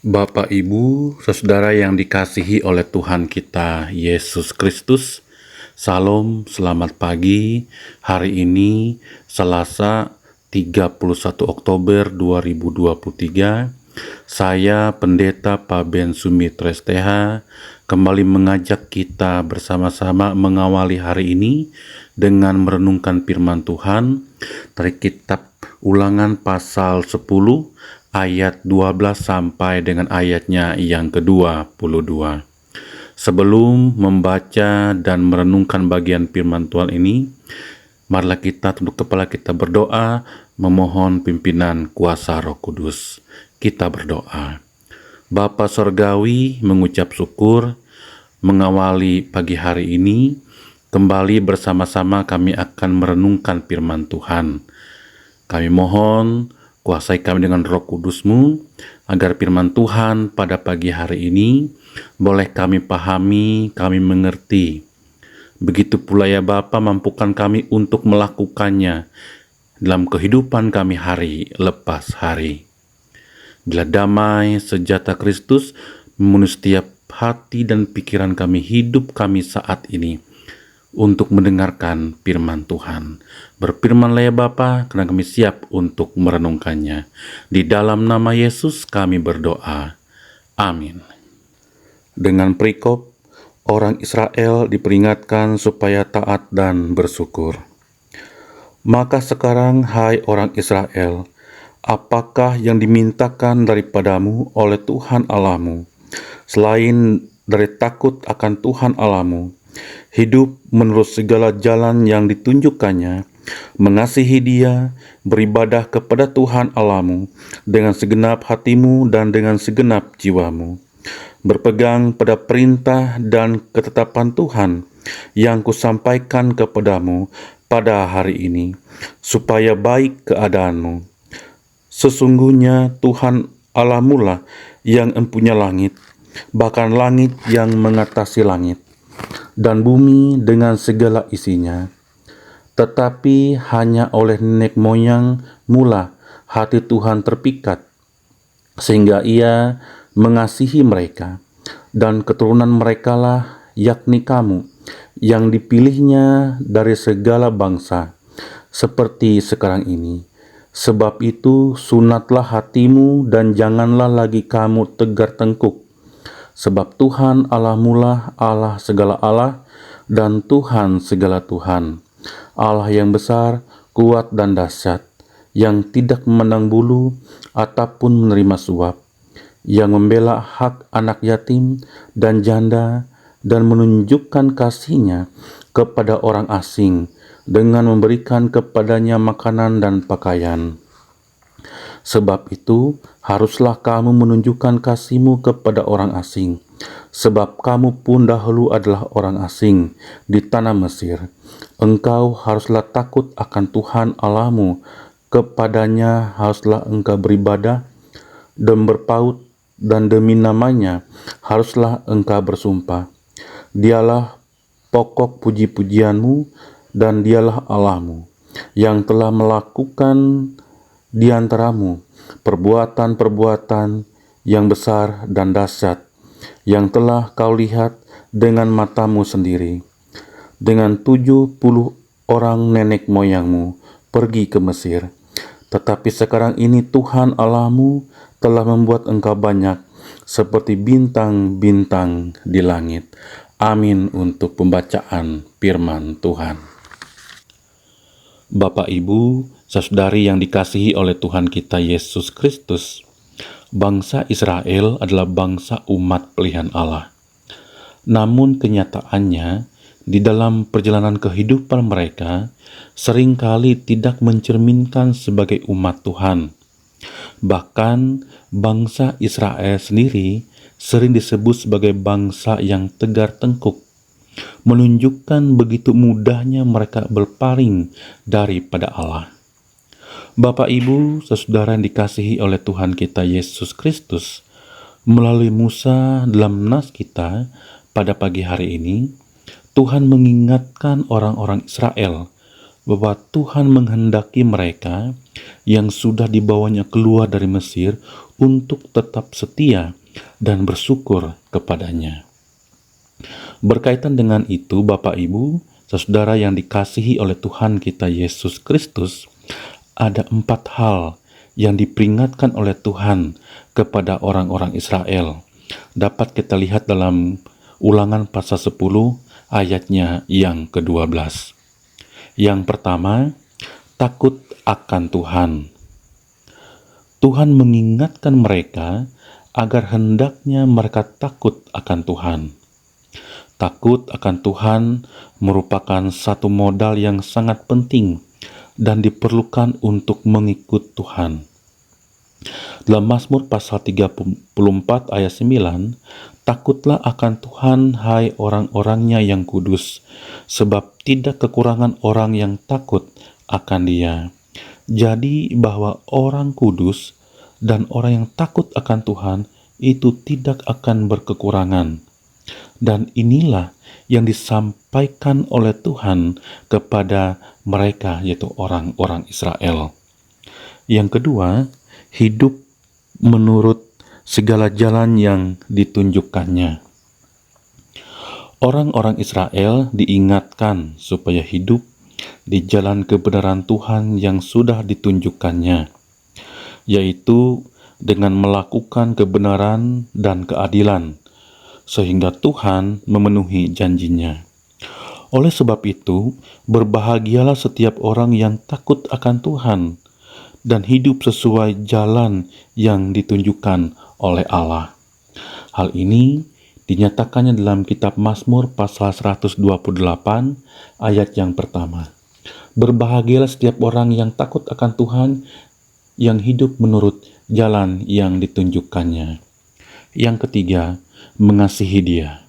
Bapak, Ibu, saudara yang dikasihi oleh Tuhan kita Yesus Kristus, Salam, selamat pagi. Hari ini Selasa 31 Oktober 2023. Saya Pendeta Paben Sumitres TH kembali mengajak kita bersama-sama mengawali hari ini dengan merenungkan firman Tuhan dari kitab Ulangan pasal 10 ayat 12 sampai dengan ayatnya yang ke-22. Sebelum membaca dan merenungkan bagian firman Tuhan ini, marilah kita tunduk kepala kita berdoa, memohon pimpinan kuasa Roh Kudus. Kita berdoa. Bapa Sorgawi, mengucap syukur, mengawali pagi hari ini, kembali bersama-sama kami akan merenungkan firman Tuhan. Kami mohon, kuasai kami dengan Roh Kudus-Mu, agar firman Tuhan pada pagi hari ini boleh kami pahami, kami mengerti. Begitu pula ya Bapa, mampukan kami untuk melakukannya dalam kehidupan kami hari lepas hari. Bila damai sejata Kristus memenuhi setiap hati dan pikiran kami, hidup kami saat ini untuk mendengarkan firman Tuhan. Berfirmanlah ya Bapa, karena kami siap untuk merenungkannya. Di dalam nama Yesus kami berdoa. Amin. Dengan perikop, orang Israel diperingatkan supaya taat dan bersyukur. Maka sekarang, hai orang Israel, apakah yang dimintakan daripadamu oleh Tuhan Allahmu, selain dari takut akan Tuhan Allahmu, hidup menurut segala jalan yang ditunjukkannya, mengasihi Dia, beribadah kepada Tuhan Allahmu dengan segenap hatimu dan dengan segenap jiwamu, berpegang pada perintah dan ketetapan Tuhan yang kusampaikan kepadamu pada hari ini, supaya baik keadaanmu. Sesungguhnya Tuhan Allahmu lah yang empunya langit, bahkan langit yang mengatasi langit, dan bumi dengan segala isinya. Tetapi hanya oleh nenek moyang mula hati Tuhan terpikat, sehingga Ia mengasihi mereka, dan keturunan merekalah, yakni kamu, yang dipilihnya dari segala bangsa, seperti sekarang ini. Sebab itu sunatlah hatimu dan janganlah lagi kamu tegar tengkuk. Sebab Tuhan Allahmu lah Allah segala Allah dan Tuhan segala Tuhan. Allah yang besar, kuat dan dahsyat, yang tidak memandang bulu ataupun menerima suap, yang membela hak anak yatim dan janda dan menunjukkan kasih-Nya kepada orang asing dengan memberikan kepadanya makanan dan pakaian. Sebab itu, haruslah kamu menunjukkan kasih-Mu kepada orang asing, sebab kamu pun dahulu adalah orang asing di tanah Mesir. Engkau haruslah takut akan Tuhan Allahmu, kepadanya haruslah engkau beribadah dan berpaut, dan demi namanya haruslah engkau bersumpah. Dialah pokok puji-pujianmu, dan Dialah Allahmu, yang telah melakukan di antaramu perbuatan-perbuatan yang besar dan dahsyat, yang telah kau lihat dengan matamu sendiri. Dengan 70 orang nenek moyangmu pergi ke Mesir. Tetapi sekarang ini Tuhan Allahmu telah membuat engkau banyak seperti bintang-bintang di langit. Amin untuk pembacaan firman Tuhan. Bapak, Ibu, saudari yang dikasihi oleh Tuhan kita Yesus Kristus, bangsa Israel adalah bangsa umat pilihan Allah. Namun kenyataannya, di dalam perjalanan kehidupan mereka, seringkali tidak mencerminkan sebagai umat Tuhan. Bahkan, bangsa Israel sendiri sering disebut sebagai bangsa yang tegar tengkuk, menunjukkan begitu mudahnya mereka berpaling daripada Allah. Bapak, Ibu, saudara yang dikasihi oleh Tuhan kita Yesus Kristus, melalui Musa dalam nas kita pada pagi hari ini, Tuhan mengingatkan orang-orang Israel bahwa Tuhan menghendaki mereka yang sudah dibawanya keluar dari Mesir untuk tetap setia dan bersyukur kepadanya. Berkaitan dengan itu, Bapak Ibu, saudara yang dikasihi oleh Tuhan kita Yesus Kristus, ada 4 hal yang diperingatkan oleh Tuhan kepada orang-orang Israel. Dapat kita lihat dalam Ulangan pasal 10 ayatnya yang ke-12. Yang pertama, takut akan Tuhan. Tuhan mengingatkan mereka agar hendaknya mereka takut akan Tuhan. Takut akan Tuhan merupakan satu modal yang sangat penting dan diperlukan untuk mengikut Tuhan. Dalam Mazmur pasal 34 ayat 9, takutlah akan Tuhan, hai orang-orangnya yang kudus, sebab tidak kekurangan orang yang takut akan Dia. Jadi bahwa orang kudus dan orang yang takut akan Tuhan itu tidak akan berkekurangan. Dan inilah yang disampaikan oleh Tuhan kepada mereka, yaitu orang-orang Israel. Yang kedua, hidup menurut segala jalan yang ditunjukkannya. Orang-orang Israel diingatkan supaya hidup di jalan kebenaran Tuhan yang sudah ditunjukkannya, yaitu dengan melakukan kebenaran dan keadilan, sehingga Tuhan memenuhi janjinya. Oleh sebab itu, berbahagialah setiap orang yang takut akan Tuhan dan hidup sesuai jalan yang ditunjukkan oleh Allah. Hal ini dinyatakannya dalam kitab Mazmur pasal 128 ayat yang pertama. Berbahagialah setiap orang yang takut akan Tuhan, yang hidup menurut jalan yang ditunjukkannya. Yang ketiga, mengasihi Dia.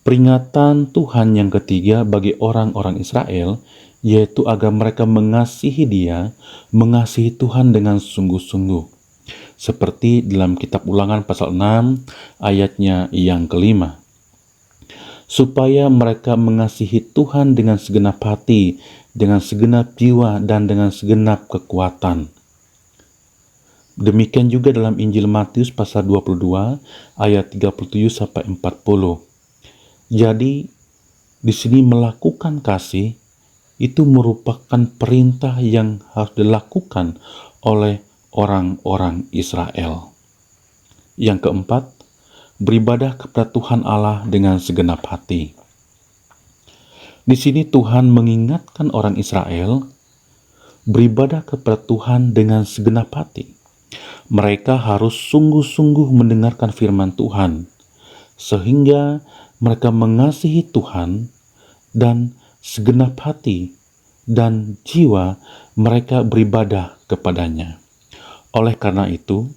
Peringatan Tuhan yang ketiga bagi orang-orang Israel yaitu agar mereka mengasihi Dia, mengasihi Tuhan dengan sungguh-sungguh. Seperti dalam kitab Ulangan pasal 6 ayatnya yang kelima. Supaya mereka mengasihi Tuhan dengan segenap hati, dengan segenap jiwa, dan dengan segenap kekuatan. Demikian juga dalam Injil Matius pasal 22 ayat 37 sampai 40. Jadi di sini melakukan kasih itu merupakan perintah yang harus dilakukan oleh orang-orang Israel. Yang keempat, beribadah kepada Tuhan Allah dengan segenap hati. Di sini Tuhan mengingatkan orang Israel beribadah kepada Tuhan dengan segenap hati. Mereka harus sungguh-sungguh mendengarkan firman Tuhan, sehingga mereka mengasihi Tuhan dan segenap hati dan jiwa mereka beribadah kepadanya. Oleh karena itu,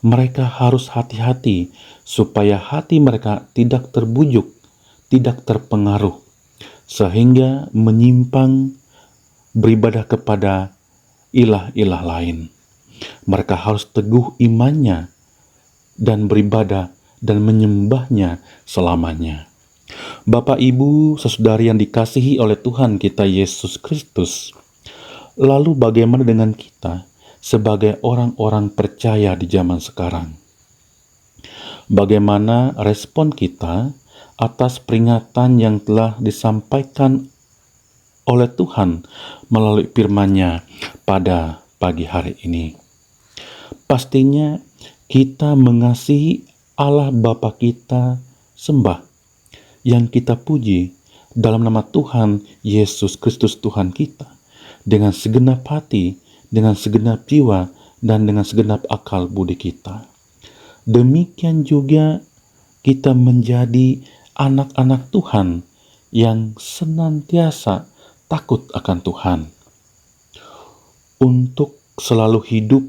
mereka harus hati-hati supaya hati mereka tidak terbujuk, tidak terpengaruh, sehingga menyimpang beribadah kepada ilah-ilah lain. Mereka harus teguh imannya dan beribadah dan menyembahnya selamanya. Bapak, Ibu, saudari yang dikasihi oleh Tuhan kita Yesus Kristus, lalu bagaimana dengan kita sebagai orang-orang percaya di zaman sekarang? Bagaimana respon kita atas peringatan yang telah disampaikan oleh Tuhan melalui firman-Nya pada pagi hari ini? Pastinya kita mengasihi Allah Bapa kita sembah, yang kita puji dalam nama Tuhan Yesus Kristus Tuhan kita, dengan segenap hati, dengan segenap jiwa, dan dengan segenap akal budi kita. Demikian juga kita menjadi anak-anak Tuhan yang senantiasa takut akan Tuhan, untuk selalu hidup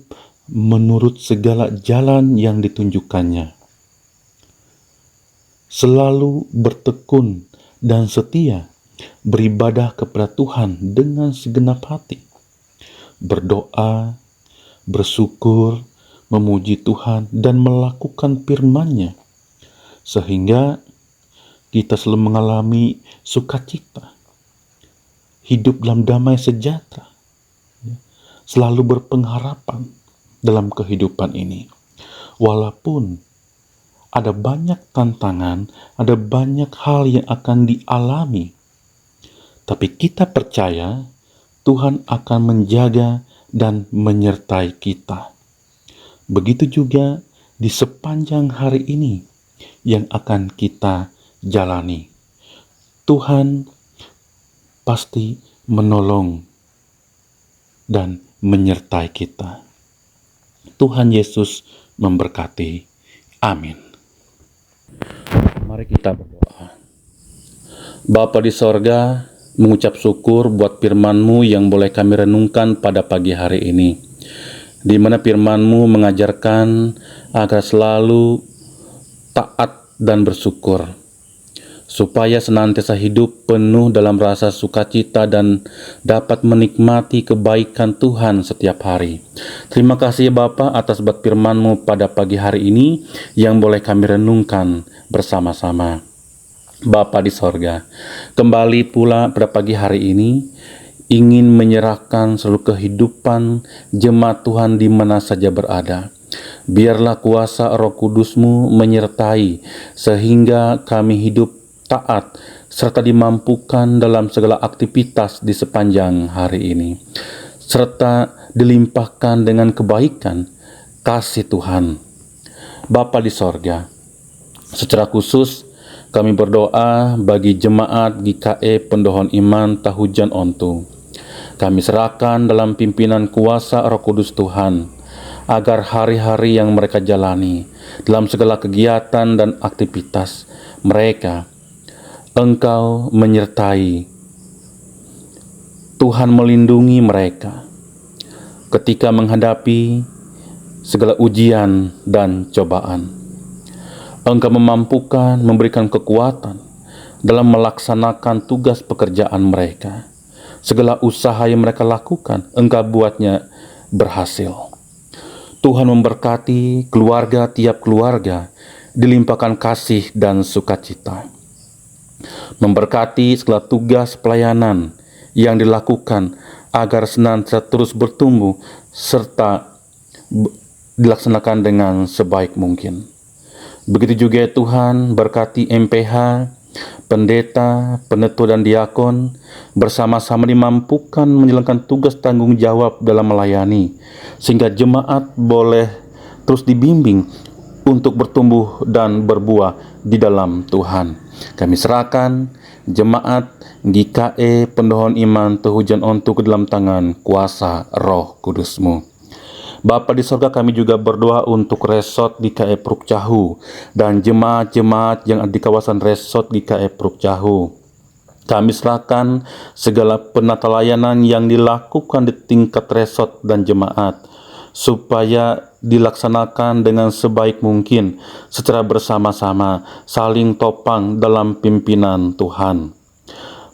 menurut segala jalan yang ditunjukkannya, selalu bertekun dan setia beribadah kepada Tuhan dengan segenap hati, berdoa, bersyukur, memuji Tuhan, dan melakukan firman-Nya, sehingga kita selalu mengalami sukacita. hidup dalam damai sejahtera, selalu berpengharapan dalam kehidupan ini. Walaupun ada banyak tantangan, ada banyak hal yang akan dialami, tapi kita percaya Tuhan akan menjaga dan menyertai kita. Begitu juga di sepanjang hari ini yang akan kita jalani. Tuhan pasti menolong dan menyertai kita. Tuhan Yesus memberkati. Amin. Mari kita berdoa. Bapa di sorga, mengucap syukur buat firman-Mu yang boleh kami renungkan pada pagi hari ini, di mana firman-Mu mengajarkan agar selalu taat dan bersyukur, supaya senantiasa hidup penuh dalam rasa sukacita dan dapat menikmati kebaikan Tuhan setiap hari. Terima kasih Bapa atas buat firman-Mu pada pagi hari ini yang boleh kami renungkan bersama-sama. Bapa di sorga, kembali pula pada pagi hari ini ingin menyerahkan seluruh kehidupan jemaat Tuhan di mana saja berada. Biarlah kuasa Roh Kudus-Mu menyertai sehingga kami hidup taat serta dimampukan dalam segala aktivitas di sepanjang hari ini, serta dilimpahkan dengan kebaikan kasih Tuhan. Bapa di sorga, secara khusus kami berdoa bagi jemaat GKE Pendohon Iman Tahujan Ontu. Kami serahkan dalam pimpinan kuasa Roh Kudus Tuhan, agar hari-hari yang mereka jalani dalam segala kegiatan dan aktivitas mereka, Engkau menyertai. Tuhan melindungi mereka ketika menghadapi segala ujian dan cobaan. Engkau memampukan, memberikan kekuatan dalam melaksanakan tugas pekerjaan mereka. Segala usaha yang mereka lakukan, Engkau buatnya berhasil. Tuhan memberkati keluarga, tiap keluarga dilimpahkan kasih dan sukacita. Memberkati segala tugas pelayanan yang dilakukan agar senantiasa terus bertumbuh serta dilaksanakan dengan sebaik mungkin. Begitu juga ya Tuhan, berkati MPH, pendeta, penetu dan diakon bersama-sama dimampukan menjalankan tugas tanggung jawab dalam melayani, sehingga jemaat boleh terus dibimbing untuk bertumbuh dan berbuah di dalam Tuhan. Kami serahkan jemaat GKE Pendohon Iman Tahujan Ontu ke dalam tangan kuasa Roh Kudus-Mu. Bapa di sorga, kami juga berdoa untuk resort GKE Pruk Cahu dan jemaat-jemaat yang ada di kawasan resort GKE Pruk Cahu. Kami serahkan segala penata layanan yang dilakukan di tingkat resort dan jemaat, supaya dilaksanakan dengan sebaik mungkin secara bersama-sama, saling topang dalam pimpinan Tuhan.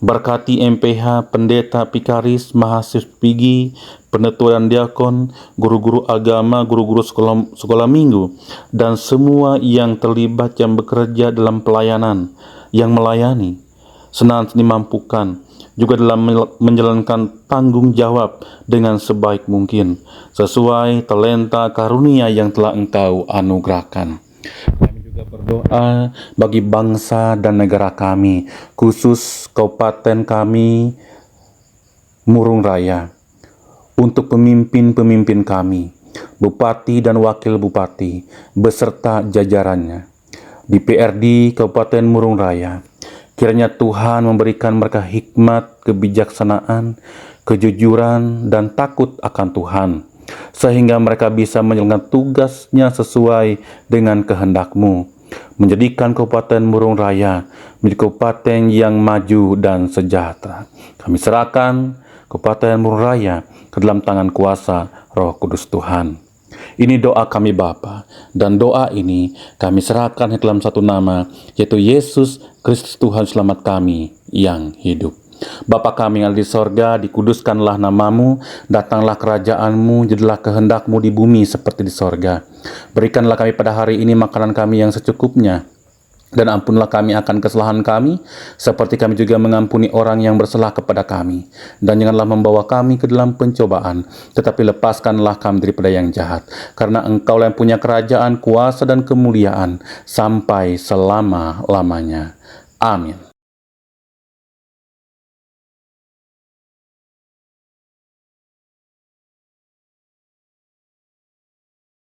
Berkati MPH, pendeta, pikaris, mahasiswa pigi, penetua dan diakon, guru-guru agama, guru-guru sekolah minggu, dan semua yang terlibat yang bekerja dalam pelayanan, yang melayani, senantiasa dimampukan juga dalam menjalankan tanggung jawab dengan sebaik mungkin, sesuai talenta karunia yang telah Engkau anugerahkan. Kami juga berdoa bagi bangsa dan negara kami, khusus kabupaten kami, Murung Raya, untuk pemimpin-pemimpin kami, bupati dan wakil bupati, beserta jajarannya, di PRD Kabupaten Murung Raya. Kiranya Tuhan memberikan mereka hikmat, kebijaksanaan, kejujuran, dan takut akan Tuhan, sehingga mereka bisa menjalankan tugasnya sesuai dengan kehendak-Mu, menjadikan Kabupaten Murung Raya menjadi kabupaten yang maju dan sejahtera. Kami serahkan Kabupaten Murung Raya ke dalam tangan kuasa Roh Kudus Tuhan. Ini doa kami Bapa, dan doa ini kami serahkan ke dalam satu nama, yaitu Yesus Kristus Tuhan Selamat kami yang hidup. Bapa kami yang ada di sorga, dikuduskanlah nama-Mu, datanglah kerajaan-Mu, jadilah kehendak-Mu di bumi seperti di sorga. Berikanlah kami pada hari ini makanan kami yang secukupnya, Dan ampunlah kami akan kesalahan kami, seperti kami juga mengampuni orang yang bersalah kepada kami. Dan janganlah membawa kami ke dalam pencobaan, tetapi lepaskanlah kami daripada yang jahat. Karena Engkaulah yang punya kerajaan, kuasa, dan kemuliaan, sampai selama-lamanya. Amin.